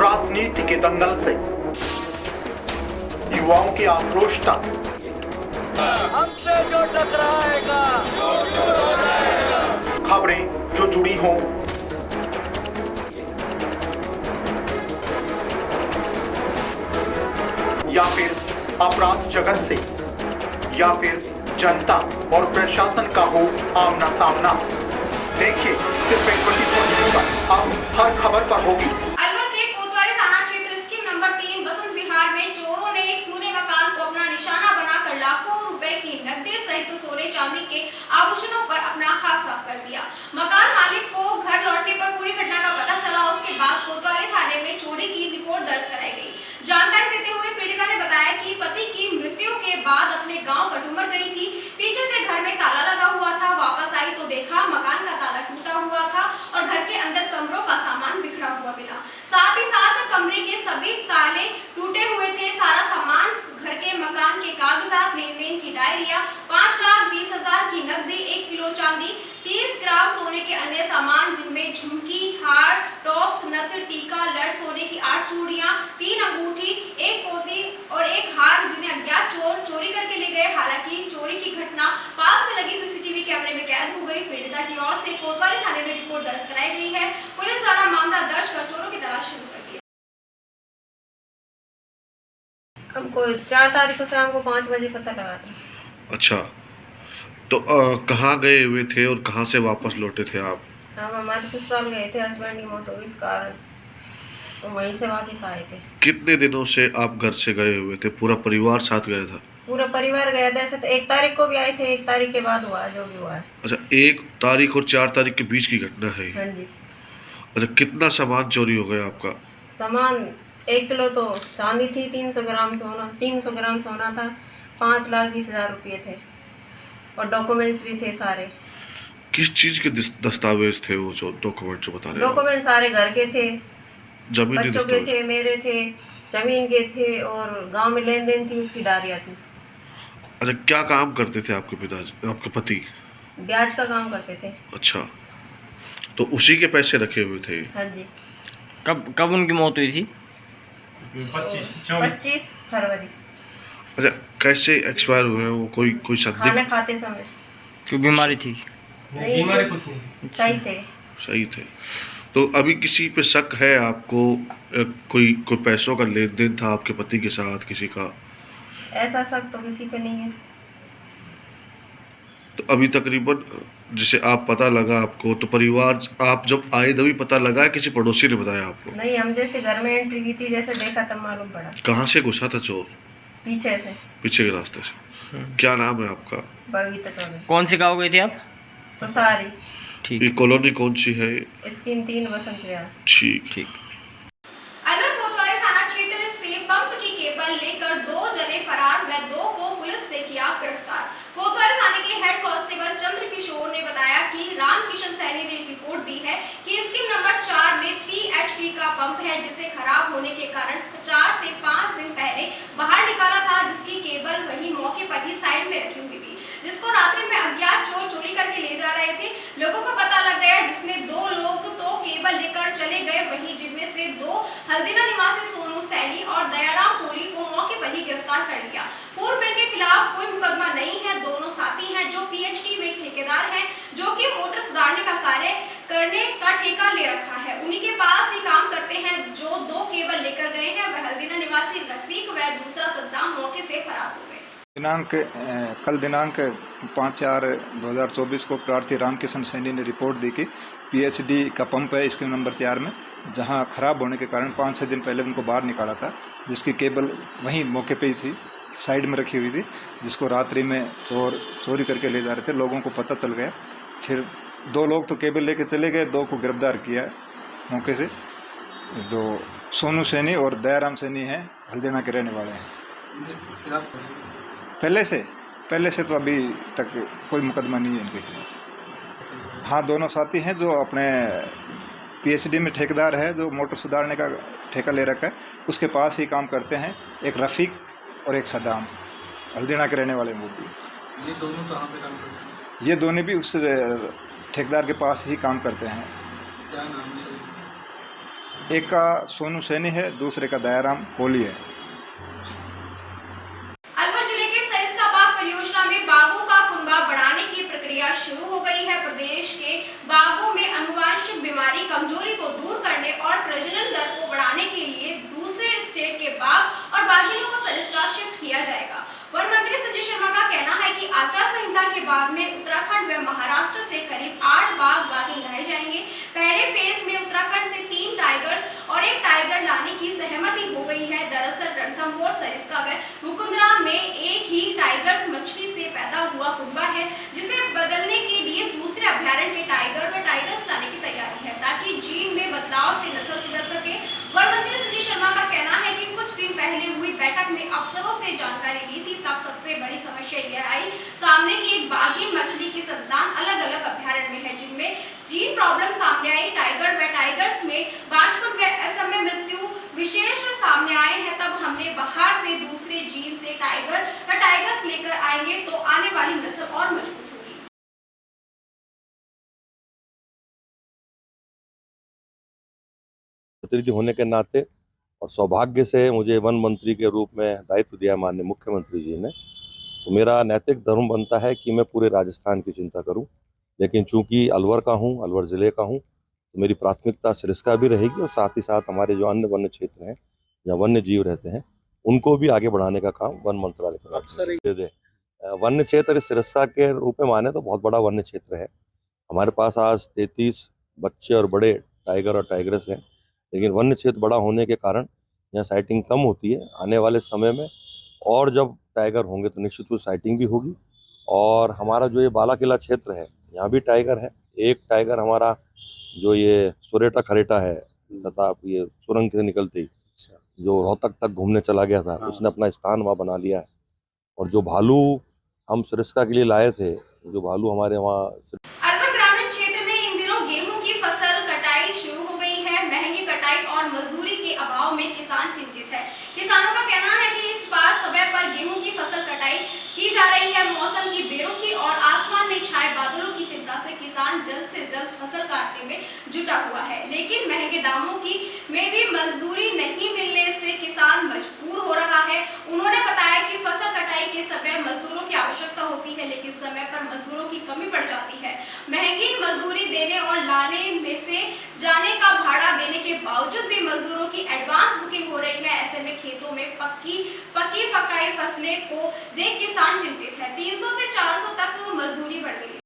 राजनीति के दंगल से युवाओं की आक्रोश तक हमसे जो टकराएगा खबरें जो जुड़ी हों या फिर अपराध जगत से या फिर जनता और प्रशासन का हो आमना सामना, देखिए सिर्फ 24 न्यूज़ पर अब हर खबर पर होगी। अलवर के कोतवाली थाना क्षेत्र स्कीम नंबर 3 बसंत विहार में चोरों ने एक सोने मकान को अपना निशाना बनाकर लाखों रुपए की नकदी सहित सोने चांदी के आभूषणों पर अपना हाथ साफ कर दिया। मकान मालिक को घर लौटने पर पूरी घटना का पता चला। उसके बाद कोतवाली थाने में चोरी की रिपोर्ट दर्ज कराई गई। जानकारी देते हुए पीड़िता ने बताया कि पति की मृत्यु के बाद अपने गांव कटुमर गई थी। पीछे से घर में ताला लगा हुआ था। वापस आई तो देखा मकान का ताला टूटा हुआ था और घर के अंदर कमरों का सामान बिखरा हुआ मिला। साथ ही साथ कमरे के सभी ताले टूटे हुए थे। सारा सामान घर के मकान के कागजात, लेन देन की डायरिया, 5,20,000 की नकदी, 1 किलो चांदी, 30 ग्राम सोने के अन्य सामान जिनमें झुमकी, हार, टॉप्स, नथ, टीका, लड़, सोने की 8 चूड़ियां, 3 अंगूठी, 1 पोती और 1 हार जिन्हें अज्ञात चोर चोरी करके ले गए। हालांकि चोरी की घटना पास में लगी सीसीटीवी कैमरे में कैद हो गई। पीड़िता की ओर से कोतवाली थाने में रिपोर्ट दर्ज कराई गई है। पुलिस द्वारा मामला दर्ज कर चोरों की तलाश शुरू कर दी। हमको 4 तारीख को शाम को 5 बजे पता लगा था। अच्छा, तो कहाँ गए हुए थे और कहाँ से वापस लौटे थे आप? हम हमारे ससुराल गए थे, हस्बैंड की मौत हो गई इस कारण, तो वहीं से वापस आए थे। कितने दिनों से आप घर से गए हुए थे? पूरा परिवार साथ गया था? पूरा परिवार गया था। ऐसे तो 1 तारीख को भी आए थे, 1 तारीख के बाद हुआ जो भी हुआ है। अच्छा, 1 तारीख और 4 तारीख के बीच की घटना है? हाँ जी। अच्छा, कितना सामान चोरी हो गया आपका? सामान 1 किलो तो चांदी थी, 300 ग्राम सोना था, 5,20,000 रुपये थे और डॉक्यूमेंट्स भी थे सारे। किस चीज़ के दस्तावेज थे वो जो डॉक्यूमेंट जो बता रहे हैं? डॉक्यूमेंट सारे घर के थे, जमीनी बच्चों के दस्तावेज? थे, मेरे थे, जमीन के थे और गांव में लेन देन थी, उसकी डायरिया थी। अच्छा, क्या काम करते थे आपके पिताजी, आपके पति? ब्याज का काम करते थे। अच्छा, तो उसी के पैसे रखे हुए थे? हाँ जी। कब उनकी मौत हुई थी? 25 फरवरी। अच्छा, कैसे एक्सपायर हुए हैं वो? कोई खाना संदिग्ध? खाते समय। क्यों बीमारी थी? नहीं, बीमारी कुछ नहीं। सही थे। सही थे। तो अभी किसी पे शक है आपको? कोई पैसों का लेन देन था आपके पति के साथ किसी का? ऐसा शक तो किसी पे नहीं है। तो अभी तकरीबन जिसे आप पता लगा आपको, तो परिवार आप जब आए तभी पता लगा, किसी पड़ोसी ने बताया आपको? नहीं, हम जैसे घर में एंट्री की थी, जैसे देखा तब मालूम पड़ा। कहाँ से घुसा था चोर? पीछे से। पीछे के रास्ते से। क्या नाम है आपका? बबीता चौधरी। कौन से गाँव गए थे आप? तो सारी। ठीक ये कॉलोनी कौन सी है? स्कीम 3 बसंत विहार। ठीक। अलवर कोतवाली थाना क्षेत्र से पंप की केबल लेकर 2 जने फरार व 2 को पुलिस ने किया गिरफ्तार। कोतवाली थाने के हेड कांस्टेबल चंद्र किशोर ने बताया कि रामकिशन सैनी ने रिपोर्ट दी है कि स्कीम नंबर 4 में पीएचडी का पंप है, जिसे खराब होने के कारण 4 से 5 दिन पहले बाहर निकाला था, जिसकी केबल वहीं मौके पर ही साइड में रखी हुई थी, जिसको रात्रि में अज्ञात चोर चोरी करके ले जा रहे थे। लोगों को पता लग गया, जिसमें 2 लोग तो केबल लेकर चले गए, वहीं जिनमें से 2 हल्दीना निवासी सोनू सैनी और दयाराम कोहली को मौके पर ही गिरफ्तार कर लिया। पूर्व में इनके खिलाफ कोई मुकदमा नहीं है। दोनों साथी हैं जो पीएचडी में ठेकेदार हैं, जो कि मोटर सुधारने का कार्य करने का ठेका ले रखा है। उन्हीं के पास ही काम करते हैं। जो 2 केबल लेकर गए हैं वह हल्दीना निवासी रफीक व दूसरा सद्दाम मौके से फरार हो गए। कल दिनांक 5/4/2024 को प्रार्थी रामकिशन सैनी ने रिपोर्ट दी कि पीएचडी का पंप है स्कीम नंबर 4 में, जहां खराब होने के कारण 5-6 दिन पहले उनको बाहर निकाला था, जिसकी केबल वहीं मौके पे ही थी, साइड में रखी हुई थी, जिसको रात्रि में चोर चोरी करके ले जा रहे थे। लोगों को पता चल गया, फिर 2 लोग तो केबल लेके चले गए, 2 को गिरफ्तार किया मौके से, जो सोनू सैनी और दयाराम सैनी हैं, हल्दीना के रहने वाले हैं। पहले से तो अभी तक कोई मुकदमा नहीं है इनके खिलाफ। हाँ, दोनों साथी हैं जो अपने पीएचडी में ठेकेदार है, जो मोटर सुधारने का ठेका ले रखा है, उसके पास ही काम करते हैं। एक रफ़ीक और एक सद्दाम, हल्दीना के रहने वाले वो भी। ये दोनों कहाँ पे काम करते हैं? ये दोनों भी उस ठेकेदार के पास ही काम करते हैं। क्या नाम है सर? एक का सोनू सैनी है, दूसरे का दयाराम कोहली है। अलवर जिले के सरिस्का बाग परियोजना में बाघों का कुनबा बढ़ाने की प्रक्रिया शुरू हो गई है। प्रदेश के बाघों में आनुवंशिक बीमारी कमजोरी को दूर करने और प्रजनन दर को बढ़ाने के लिए दूसरे स्टेट के बाघ और बाघिनों को सरिस्का शिफ्ट किया जाएगा। वन मंत्री संजय शर्मा का कहना है कि आचार संहिता के बाद में उत्तराखंड व महाराष्ट्र से करीब 8 बाघ बाघिन लाए जाएंगे। पहले फेज में उत्तराखंड से 3 टाइगर्स और 1 टाइगर लाने की सहमति हो गई है। दरअसल रणथंभौर, सरिस्का व मुकुंदरा में एक ही टाइगर्स मछली से पैदा हुआ कुनबा है, जिसे बदलने के लिए दूसरे अभ्यारण्य के टाइगर व टाइगर्स लाने की तैयारी है ताकि जीन में बदलाव से नस्ल सुधर सके। वन मंत्री संजय शर्मा का कहना है कि कुछ दिन पहले हुई बैठक में अफसरों से जानकारी ली थी, तब सबसे बड़ी समस्या यह आई सामने की एक बाघिन मछली की संतान अलग अलग अभ्यारण्य में है, जिनमें जीन प्रॉब्लम सामने आई। टाइगर व टाइगर्स में बांझपन व असमय मृत्यु विशेष सामने आए हैं। तब हमने बाहर से दूसरे जीन से टाइगर व टाइगर्स लेकर आएंगे तो आने वाली नस्ल और मजबूत होगी। प्रतिनिधि होने के नाते और सौभाग्य से मुझे वन मंत्री के रूप में दायित्व दिया माननीय मुख्यमंत्री जी ने, तो मेरा नैतिक धर्म बनता है कि मैं पूरे राजस्थान की चिंता करूं। लेकिन चूंकि अलवर का हूं, अलवर ज़िले का हूं, तो मेरी प्राथमिकता सरिस्का भी रहेगी और साथ ही साथ हमारे जो अन्य वन्य क्षेत्र हैं या वन्य जीव रहते हैं उनको भी आगे बढ़ाने का काम वन मंत्रालय दे दे। वन्य क्षेत्र सरिस्का के रूप में माने तो बहुत बड़ा वन्य क्षेत्र है। हमारे पास आज 33 बच्चे और बड़े टाइगर और टाइगर्स हैं, लेकिन वन्य क्षेत्र बड़ा होने के कारण यहाँ साइटिंग कम होती है। आने वाले समय में और जब टाइगर होंगे तो निश्चित रूप साइटिंग भी होगी। और हमारा जो ये बाला किला क्षेत्र है यहाँ भी टाइगर है। एक टाइगर हमारा जो ये सुरेटा खरेटा है तथा ये सुरंग से निकलते ही जो रोहतक तक घूमने चला गया था, उसने अपना स्थान वहाँ बना लिया है। और जो भालू हम सरिस्का के लिए लाए थे, जो भालू हमारे वहाँ अलवर ग्रामीण क्षेत्र में इन दिनों गेहूं की फसल कटाई शुरू हो गई है। महंगी कटाई और मजदूरी के अभाव में किसान चिंतित है। किसानों का कहना है कि इस बार समय पर गेहूं की फसल कटाई की जा रही है। मौसम की बेरुखी और आसमान में छाए बादलों की चिंता से किसान जल्द से जल्द फसल काटने में जुटा हुआ है, लेकिन महंगे दामों की में भी मजदूरी नहीं मिलने से किसान मजबूर हो रहा है। उन्होंने बताया कि फसल कटाई के समय मजदूरों की आवश्यकता होती है, लेकिन समय पर मजदूरों की कमी पड़ जाती है। महंगी मजदूरी देने और लाने में से जाने का भाड़ा देने के बावजूद भी मजदूरों की एडवांस बुकिंग हो रही है। ऐसे में खेतों में पकी फकाई फसलें को देख किसान चिंतित है। 300 से 400 तक मजदूरी बढ़ गई।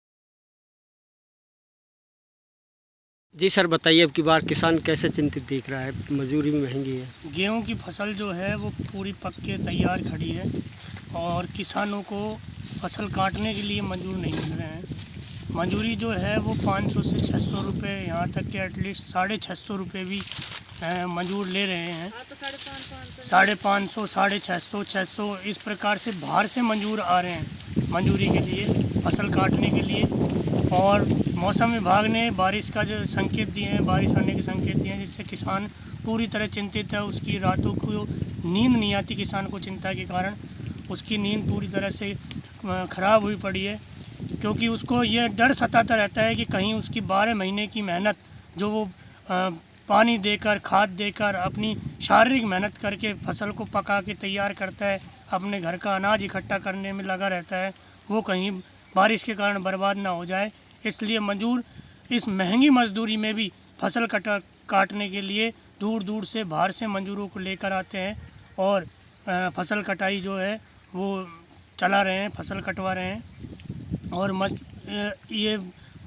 जी सर, बताइए अब की बार किसान कैसे चिंतित दिख रहा है? मजदूरी भी महंगी है। गेहूं की फसल जो है वो पूरी पक के तैयार खड़ी है और किसानों को फसल काटने के लिए मजदूर नहीं मिल रहे हैं। मजदूरी जो है वो 500 से 600 रुपये, यहाँ तक कि एटलीस्ट 650 रुपये भी मजदूर ले रहे हैं। 550, 650, 600 इस प्रकार से बाहर से मजदूर आ रहे हैं मजदूरी के लिए, फसल काटने के लिए। और मौसम विभाग ने बारिश का जो संकेत दिए हैं, बारिश आने के संकेत दिए हैं, जिससे किसान पूरी तरह चिंतित है। उसकी रातों को नींद नहीं आती किसान को, चिंता के कारण उसकी नींद पूरी तरह से ख़राब हुई पड़ी है, क्योंकि उसको ये डर सताता रहता है कि कहीं उसकी 12 महीने की मेहनत जो वो पानी देकर, खाद देकर, अपनी शारीरिक मेहनत करके फसल को पका के तैयार करता है, अपने घर का अनाज इकट्ठा करने में लगा रहता है, वो कहीं बारिश के कारण बर्बाद ना हो जाए। इसलिए मजदूर इस महंगी मजदूरी में भी फसल काटने के लिए दूर दूर से बाहर से मजदूरों को लेकर आते हैं और फसल कटाई जो है वो चला रहे हैं, फसल कटवा रहे हैं। और ये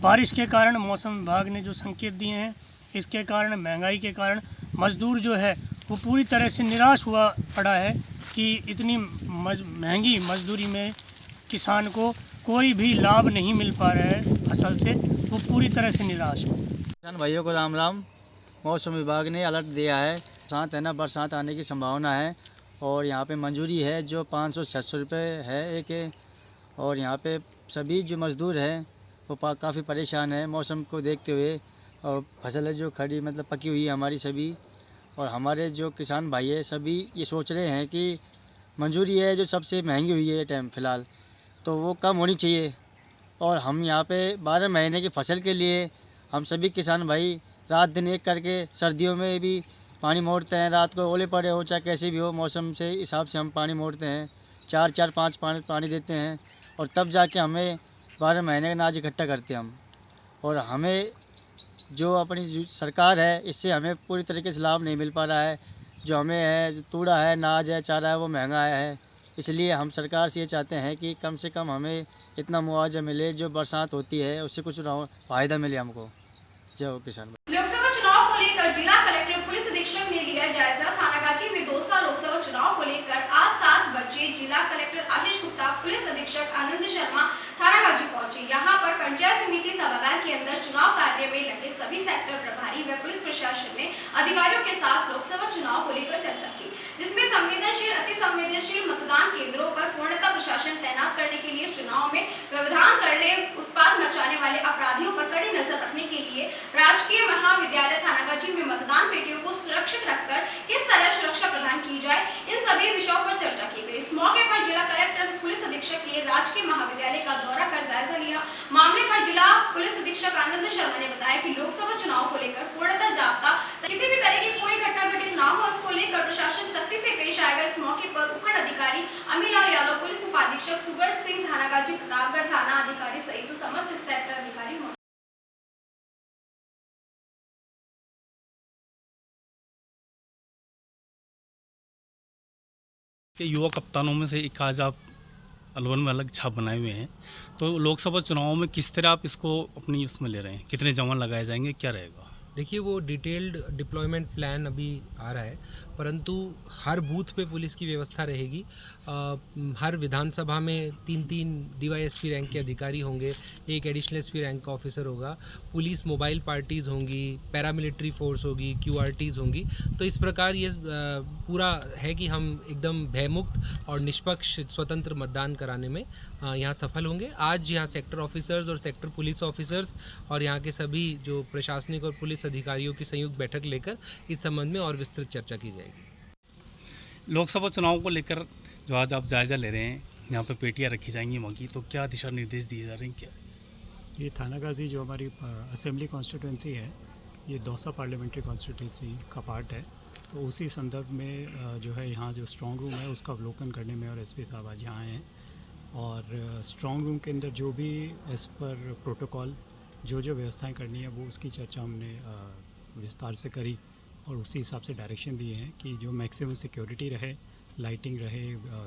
बारिश के कारण मौसम विभाग ने जो संकेत दिए हैं, इसके कारण, महंगाई के कारण मज़दूर जो है वो पूरी तरह से निराश हुआ पड़ा है कि इतनी महंगी मजदूरी में किसान को कोई भी लाभ नहीं मिल पा रहा है फसल से, वो पूरी तरह से निराश है। किसान भाइयों को राम राम। मौसम विभाग ने अलर्ट दिया है, बरसात है ना, बरसात आने की संभावना है और यहाँ पे मंजूरी है जो 500-600 रुपये है एक। और यहाँ पे सभी जो मज़दूर हैं वो काफ़ी परेशान है मौसम को देखते हुए। और फसलें जो खड़ी मतलब पकी हुई है हमारी सभी, और हमारे जो किसान भाई है सभी ये सोच रहे हैं कि मंजूरी है जो सबसे महंगी हुई है टाइम फ़िलहाल, तो वो कम होनी चाहिए। और हम यहाँ पे 12 महीने की फसल के लिए हम सभी किसान भाई रात दिन एक करके सर्दियों में भी पानी मोड़ते हैं, रात को ओले पड़े हो चाहे कैसे भी हो, मौसम से हिसाब से हम पानी मोड़ते हैं, 4-4-5 पानी देते हैं और तब जाके हमें 12 महीने का अनाज इकट्ठा करते हैं हम। और हमें जो अपनी सरकार है इससे हमें पूरी तरीके से लाभ नहीं मिल पा रहा है। जो हमें है, जो तूड़ा है, अनाज है, चारा है, वो महंगा है। इसलिए हम सरकार से ये चाहते हैं कि कम से कम हमें इतना मुआवजा मिले, जो बरसात होती है उससे कुछ फ़ायदा मिले हमको। जय हो किसान। लोकसभा चुनाव को लेकर जिला कलेक्टर पुलिस अधीक्षक ने लिया जायजा। थानागाजी में दौसा लोकसभा चुनाव को लेकर आज 7 बजे जिला कलेक्टर आशीष गुप्ता, पुलिस अधीक्षक आनंद शर्मा थानागाजी पहुंचे। यहां पर पंचायत समिति सभागार के अंदर चुनाव कार्य में लगे सभी सेक्टर प्रभारी व पुलिस प्रशासन ने अधिकारियों के साथ लोकसभा चुनाव को लेकर चर्चा की, जिसमें संवेदनशील, अति संवेदनशील मतदान केंद्रों पर पूर्णतः प्रशासन तैनात करने के लिए, चुनाव में व्यवधान करने, उत्पाद मचाने वाले अपराधियों पर कड़ी नजर रखने के लिए राजकीय महाविद्यालय थानागाजी में मतदान पेटियों को सुरक्षित रखकर किस तरह सुरक्षा प्रदान की जाए, इन सभी विषयों पर चर्चा की गई। इस मौके पर जिला कलेक्टर पुलिस अधीक्षक के राजकीय महाविद्यालय का दौरा कर जायजा लिया। मामले पर जिला पुलिस अधीक्षक आनंद शर्मा ने बताया कि लोकसभा चुनाव को लेकर पूर्णतः जाब्ता, किसी भी तरह की कोई घटना घटित न हो, इसको लेकर प्रशासन सख्ती से पेश आएगा। इस मौके पर उपखंड अधिकारी अमीलाल यादव, पुलिस उपाधीक्षक सुगढ़ सिंह थानागाजी, प्रतापगढ़ थाना अधिकारी सहित समस्त सेक्टर अधिकारी मौजूद। के युवा कप्तानों में से एक आज आप अलवर में अलग छाप बनाए हुए हैं, तो लोकसभा चुनाव में किस तरह आप इसको अपनी उसमें ले रहे हैं, कितने जवान लगाए जाएंगे, क्या रहेगा? देखिए, वो डिटेल्ड डिप्लॉयमेंट प्लान अभी आ रहा है, परंतु हर बूथ पे पुलिस की व्यवस्था रहेगी। हर विधानसभा में 3-3 डीवाईएसपी रैंक के अधिकारी होंगे, एक एडिशनल एसपी रैंक का ऑफिसर होगा, पुलिस मोबाइल पार्टीज़ होंगी, पैरामिलिट्री फोर्स होगी, क्यूआरटीज़ होंगी। तो इस प्रकार ये पूरा है कि हम एकदम भयमुक्त और निष्पक्ष स्वतंत्र मतदान कराने में यहाँ सफल होंगे। आज यहाँ सेक्टर ऑफिसर्स और सेक्टर पुलिस ऑफिसर्स और यहाँ के सभी जो प्रशासनिक और पुलिस अधिकारियों की संयुक्त बैठक लेकर इस संबंध में और विस्तृत चर्चा की जाएगी। लोकसभा चुनाव को लेकर जो आज आप जायजा ले रहे हैं, यहाँ पे पेटियाँ रखी जाएंगी वहाँ, तो क्या दिशा निर्देश दिए जा रहे हैं? क्या ये थानागाजी जो हमारी असेंबली कॉन्स्टिट्यूंसी है, ये दौसा पार्लियामेंट्री कॉन्स्टिट्यूंसी का पार्ट है, तो उसी संदर्भ में जो है यहाँ जो स्ट्रॉन्ग रूम है उसका अवलोकन करने में और एसपी साहब आज यहाँ आए हैं। और स्ट्रॉन्ग रूम के अंदर जो भी एज पर प्रोटोकॉल जो व्यवस्थाएं करनी है वो उसकी चर्चा हमने विस्तार से करी और उसी हिसाब से डायरेक्शन दिए हैं कि जो मैक्सिमम सिक्योरिटी रहे, लाइटिंग रहे,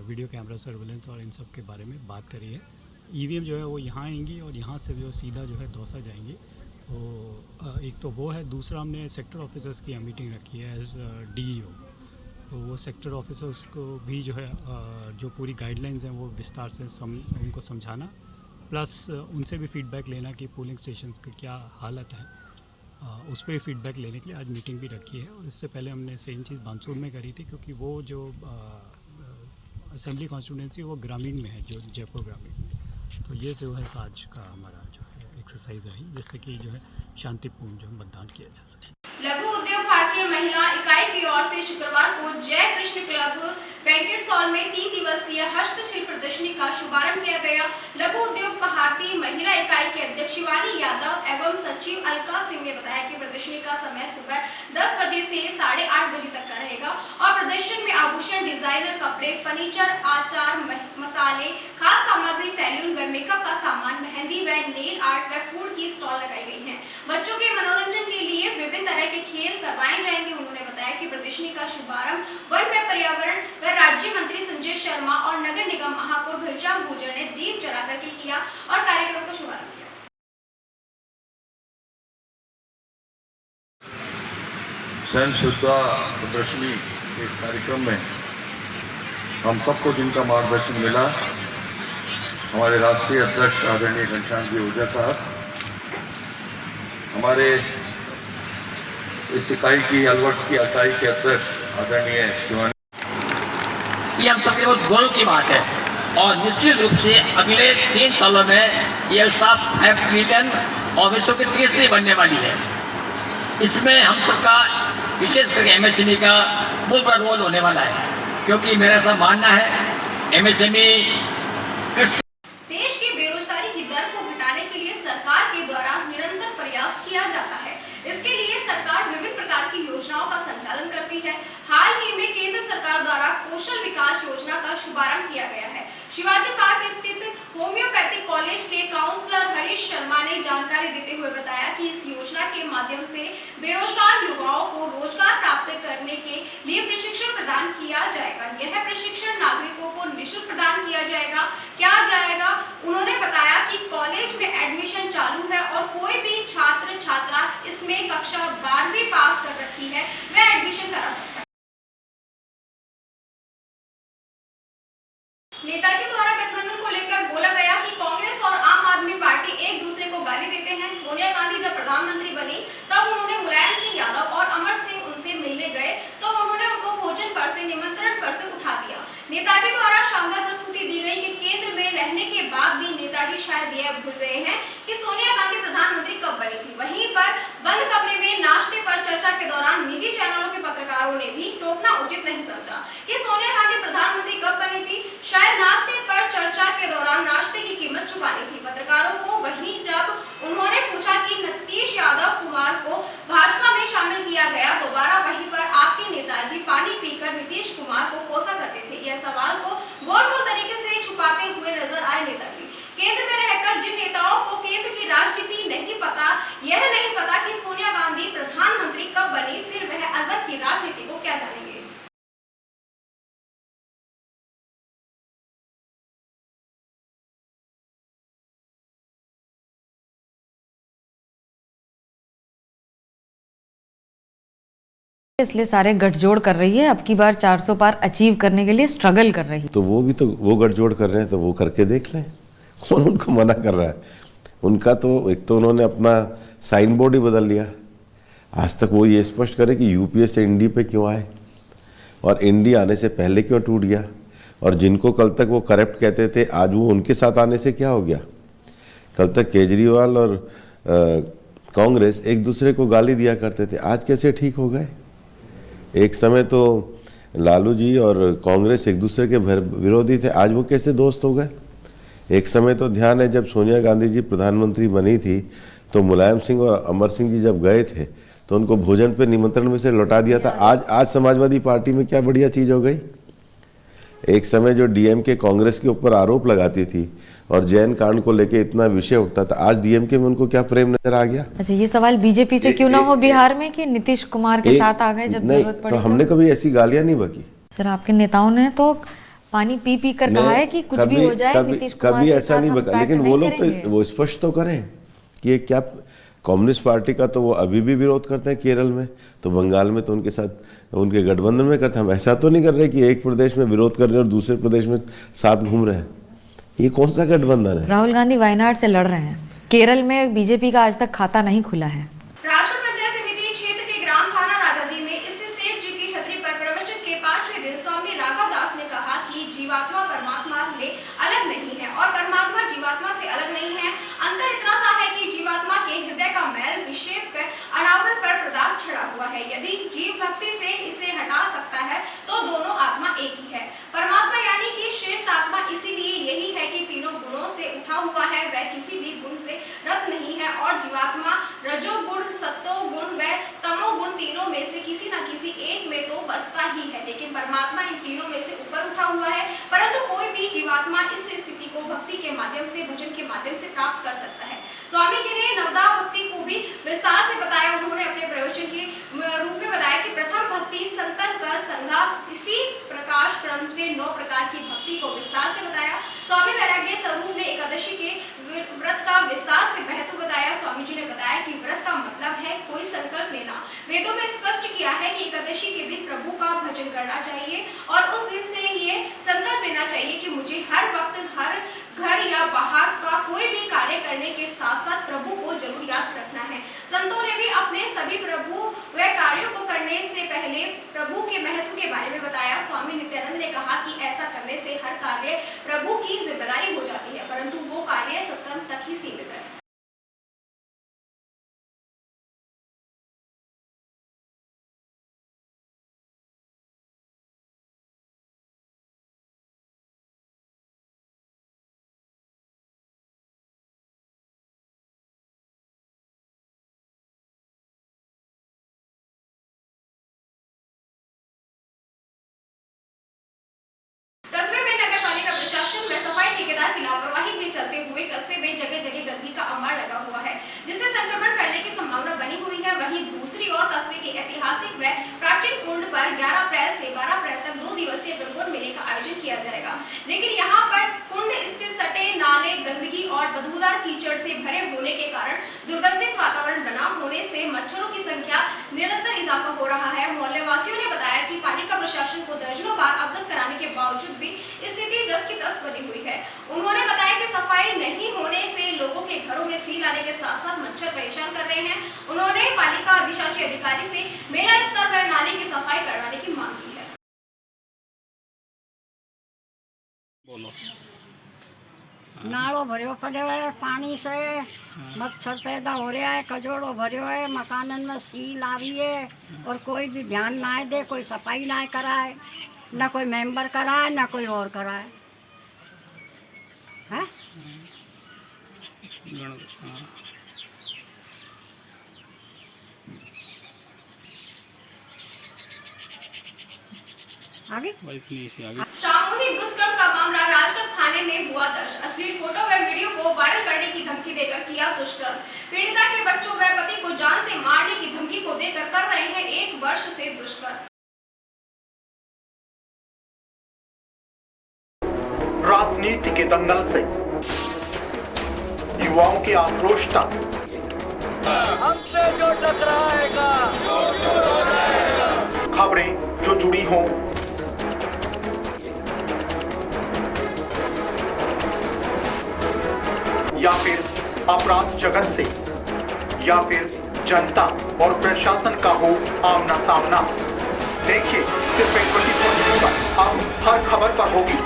वीडियो कैमरा सर्विलेंस और इन सब के बारे में बात करी है। ईवीएम जो है वो यहाँ आएंगी और यहाँ से जो सीधा जो है दौसा जाएंगी। तो एक तो वो है, दूसरा हमने सेक्टर ऑफिसर्स की मीटिंग रखी है एज डीईओ, तो वो सेक्टर ऑफिसर्स को भी जो है जो पूरी गाइडलाइंस हैं वो विस्तार से उनको समझाना, प्लस उनसे भी फीडबैक लेना कि पोलिंग स्टेशंस की क्या हालत है, उस पर फीडबैक लेने के लिए आज मीटिंग भी रखी है। और इससे पहले हमने सेम चीज़ बानसूर में करी थी, क्योंकि वो जो असेंबली कॉन्स्टिट्यूंसी वो ग्रामीण में है, जो जयपुर ग्रामीण में। तो ये जो है आज का हमारा जो है एक्सरसाइज रही, जिससे कि जो है शांतिपूर्ण जो मतदान किया जा सके। लघु उद्योग भारतीय महिला इकाई की ओर से शुक्रवार को जय कृष्ण क्लब बैंकेट हॉल में 3 दिवसीय हस्तशिल्प प्रदर्शनी का शुभारंभ किया गया। लघु उद्योग भारतीय महिला इकाई के अध्यक्ष शिवानी यादव एवं सचिव अलका सिंह ने बताया कि प्रदर्शनी का समय सुबह 10 बजे से 8:30 बजे तक का रहेगा और प्रदर्शन में आभूषण, डिजाइनर कपड़े, फर्नीचर, आचार, मसाले, खास सामग्री, सैलून व मेकअप का सामान, मेहंदी व नेल आर्ट व फूड की स्टॉल लगाई गई है। बच्चों के मनोरंजन के लिए विभिन्न तरह के खेल करवाए जाएंगे। उन्होंने बताया कि प्रदर्शनी का शुभारंभ वन व पर्यावरण व राज्य मंत्री संजय शर्मा और नगर निगम महापौर घनश्याम गुर्जर ने दीप जलाकर के किया और कार्यक्रम का शुभारंभ किया। सहिष्णुता प्रदर्शनी के इस कार्यक्रम में हम सबको जिनका मार्गदर्शन मिला, हमारे राष्ट्रीय अध्यक्ष आदरणीय घनश्याम जी गुर्जर साहब, हमारे इस इकाई की अलवर की इकाई के अध्यक्ष आदरणीय शिवानी, ये हम सबके बहुत गौरव की बात है। और निश्चित रूप से अगले 3 सालों में ये व्यवस्था 5 ट्रिलियन और विश्व की तीसरी बनने वाली है। इसमें हम सबका विशेष करके एमएसएमई का बहुत बड़ा रोल होने वाला है, क्योंकि मेरा ऐसा मानना है एमएसएमई देश की बेरोजगारी की दर को घटाने के लिए सरकार के द्वारा निरंतर प्रयास किया जाता है। इसके लिए सरकार हाल ही में केंद्र सरकार द्वारा कौशल विकास योजना का शुभारंभ किया गया है। शिवाजी पार्क स्थित होम्योपैथिक कॉलेज के काउंसलर हरीश शर्मा ने जानकारी देते हुए बताया कि इस योजना के माध्यम से बेरोजगार युवाओं को रोजगार प्राप्त करने के लिए प्रशिक्षण प्रदान किया जाएगा। यह प्रशिक्षण नागरिकों को निःशुल्क प्रदान किया जाएगा। उन्होंने बताया कि कॉलेज में एडमिशन चालू है और कोई भी छात्र छात्रा इसमें कक्षा 12वीं पास कर रखी है वह एडमिशन करा सकता है। नेताजी द्वारा गठबंधन को लेकर बोला गया कि कांग्रेस और आम आदमी पार्टी एक दूसरे को गाली देते हैं। सोनिया गांधी जब प्रधानमंत्री बनी तब उन्होंने मुलायम सिंह यादव और अमर सिंह उनसे मिलने गए तो उन्होंने उनको भोजन पर से निमंत्रण पर से उठा दिया। नेताजी द्वारा शानदार प्रस्तुति दी गई कि केंद्र में रहने के बाद भी नेताजी शायद यह भूल गए हैं कि सोनिया गांधी प्रधानमंत्री कब बनी थी। वहीं पर बंद कमरे में नाश्ते पर चर्चा के दौरान निजी चैनलों के पत्रकारों ने भी टोकना उचित नहीं समझा कि सोनिया गांधी प्रधानमंत्री कब बनी थी। शायद नाश्ते पर चर्चा के दौरान नाश्ते की कीमत चुकानी थी पत्रकारों को। वहीं जब उन्होंने पूछा कि नीतीश यादव कुमार को भाजपा में शामिल किया गया दोबारा वहीं पर आपके नेताजी पानी पीकर नीतीश कुमार को कोसा करते थे। यह सवाल को गोल-मोल तरीके से छुपाते हुए नजर आए नेताजी। केंद्र में रहकर जिन नेताओं को केंद्र की राजनीति नहीं पता, यह नहीं पता कि सोनिया गांधी प्रधानमंत्री कब बनी, फिर वह अलवत की राजनीति को क्या जानेंगे। इसलिए सारे गठजोड़ कर रही है, अब की बार 400 पार अचीव करने के लिए स्ट्रगल कर रही है। तो वो भी तो वो गठजोड़ कर रहे हैं तो वो करके देख लें। कौन उनको मना कर रहा है? उनका तो एक तो उन्होंने अपना साइन बोर्ड ही बदल लिया। आज तक वो ये स्पष्ट करे कि यूपीए से इंडी पे क्यों आए और इंडी आने से पहले क्यों टूट गया, और जिनको कल तक वो करप्ट कहते थे आज वो उनके साथ आने से क्या हो गया। कल तक केजरीवाल और कांग्रेस एक दूसरे को गाली दिया करते थे, आज कैसे ठीक हो गए। एक समय तो लालू जी और कांग्रेस एक दूसरे के विरोधी थे, आज वो कैसे दोस्त हो गए। एक समय तो ध्यान है जब सोनिया गांधी जी प्रधानमंत्री बनी थी तो मुलायम सिंह और अमर सिंह जी जब गए थे तो उनको भोजन पे निमंत्रण में से लौटा दिया था। आज समाजवादी पार्टी में क्या बढ़िया चीज़ हो गई। एक समय जो डीएमके कांग्रेस के ऊपर आरोप लगाती थी और जैन कांड को लेके इतना विषय उठता था, आज डीएमके में उनको क्या प्रेम नजर आ गया। अच्छा, ये सवाल बीजेपी से क्यों ना हो बिहार में कि नीतीश कुमार के साथ आ गए जब जरूरत पड़ी। तो हमने कभी ऐसी गालियां नहीं बकी। सर, आपके नेताओं ने तो पानी पी पी कर कहा है कि कुछ भी हो जाए नीतीश कुमार कभी ऐसा नहीं बका, लेकिन वो लोग तो वो स्पष्ट तो करें कि ये क्या। कम्युनिस्ट पार्टी का तो वो अभी भी विरोध करते हैं केरल में, तो बंगाल में तो उनके साथ उनके गठबंधन में करते हैं। हम ऐसा तो नहीं कर रहे कि एक प्रदेश में विरोध कर रहे हैं और दूसरे प्रदेश में साथ घूम रहे हैं। ये कौन सा गठबंधन है। राहुल गांधी वायनाड से लड़ रहे हैं, केरल में बीजेपी का आज तक खाता नहीं खुला है। राजकोट पंचायत समिति क्षेत्र के ग्राम थाना राजाजी में स्थित सेठ जी की छतरी पर प्रवचन के 5वें दिन स्वामी राघव दास ने कहा कि जीवात्मा परमात्मा में अलग नहीं है और परमात्मा जीवात्मा से अलग नहीं है। अंतर इतना सा है कि जीवात्मा के हृदय का मैल विक्षेप अनावरण पर पदार्थ छड़ा हुआ है। यदि जीव भक्ति से इसे हटा सकता है तो दोनों आत्मा एक ही है। परमात्मा यानी कि श्रेष्ठ आत्मा इसीलिए यही है कि तीनों गुणों से उठा हुआ है, वह किसी भी गुण से रत नहीं है। और जीवात्मा रजोगुण, सत्वगुण व तमोगुण तीनों में से किसी न किसी एक में तो बसता ही है, लेकिन परमात्मा इन तीनों में से ऊपर उठा हुआ है। परंतु कोई भी जीवात्मा इस स्थिति को भक्ति के माध्यम से, भजन के माध्यम से प्राप्त कर सकता है। स्वामी जी ने नवदा भक्ति को भी विस्तार से बताया। उन्होंने अपने प्रवचन के रूप में बताया कि प्रथम भक्ति संतन कर संघा, इसी प्रकाश क्रम से 9 प्रकार की भक्ति को विस्तार से बताया। स्वामी वैराग्य स्वरूप ने एकादशी के व्रत का विस्तार से महत्व बताया। स्वामी जी ने बताया कि व्रत का मतलब है कोई संकल्प लेना। वेदों में स्पष्ट किया है कि एकादशी के दिन प्रभु का भजन करना चाहिए और उस दिन से ये संकल्प लेना चाहिए कि मुझे हर वक्त हर घर या बाहर का कोई भी कार्य करने के साथ साथ प्रभु को जरूर याद रखना है। संतों ने भी अपने सभी प्रभु व कार्यों को करने से पहले प्रभु के महत्व के बारे में बताया। स्वामी नित्यानंद ने कहा कि ऐसा करने से हर कार्य प्रभु की जिम्मेदारी हो जाती है, परंतु वो कार्य सत्कर्म तक ही सीमित है। बार 11 अप्रैल से 12 अप्रैल तक 2 दिवसीय गणगौर मेले का आयोजन किया जाएगा। लेकिन यहाँ पर कुंड स्थित सटे नाले गंदगी और बदबूदार कीचड़ से भरे होने के कारण दुर्गंधित वातावरण बना होने से मच्छरों की संख्या निरंतर इजाफा हो रहा है। मोहल्ले वासियों ने बताया कि पालिका प्रशासन को दर्जनों बार अवगत कराने के बावजूद भी स्थिति जस की तस बनी हुई है। उन्होंने बताया कि सफाई नहीं होने से लोगों के घरों में सील आने के साथ साथ मच्छर परेशान कर रहे हैं। उन्होंने पालिका अधिशासी अधिकारी से मेला स्तर पर नाले की सफाई करवाने की मांग की है। नालों भरियो पड़ो है, पानी से मच्छर पैदा हो रहा है, कजोड़ो भरियो है, मकानन में सील आ रही है और कोई भी ध्यान ना दे, कोई सफाई ना कराए, ना कोई मेंबर कराए, ना कोई और कराए है? आगे? सामूहिक दुष्कर्म का मामला राजगढ़ थाने में हुआ दर्ज। अश्लील फोटो व वीडियो को वायरल करने की धमकी देकर किया दुष्कर्म। पीड़िता के बच्चों व पति को जान से मारने की धमकी को देकर कर रहे हैं 1 वर्ष से दुष्कर्म। राजनीति के दंगल से युवाओं की आक्रोशता, हमसे जो टकराएगा खबरें जो जुड़ी हों, या फिर अपराध जगत से, या फिर जनता और प्रशासन का हो आमना सामना, देखिए सिर्फ 24 न्यूज़ पर अब हर खबर पर होगी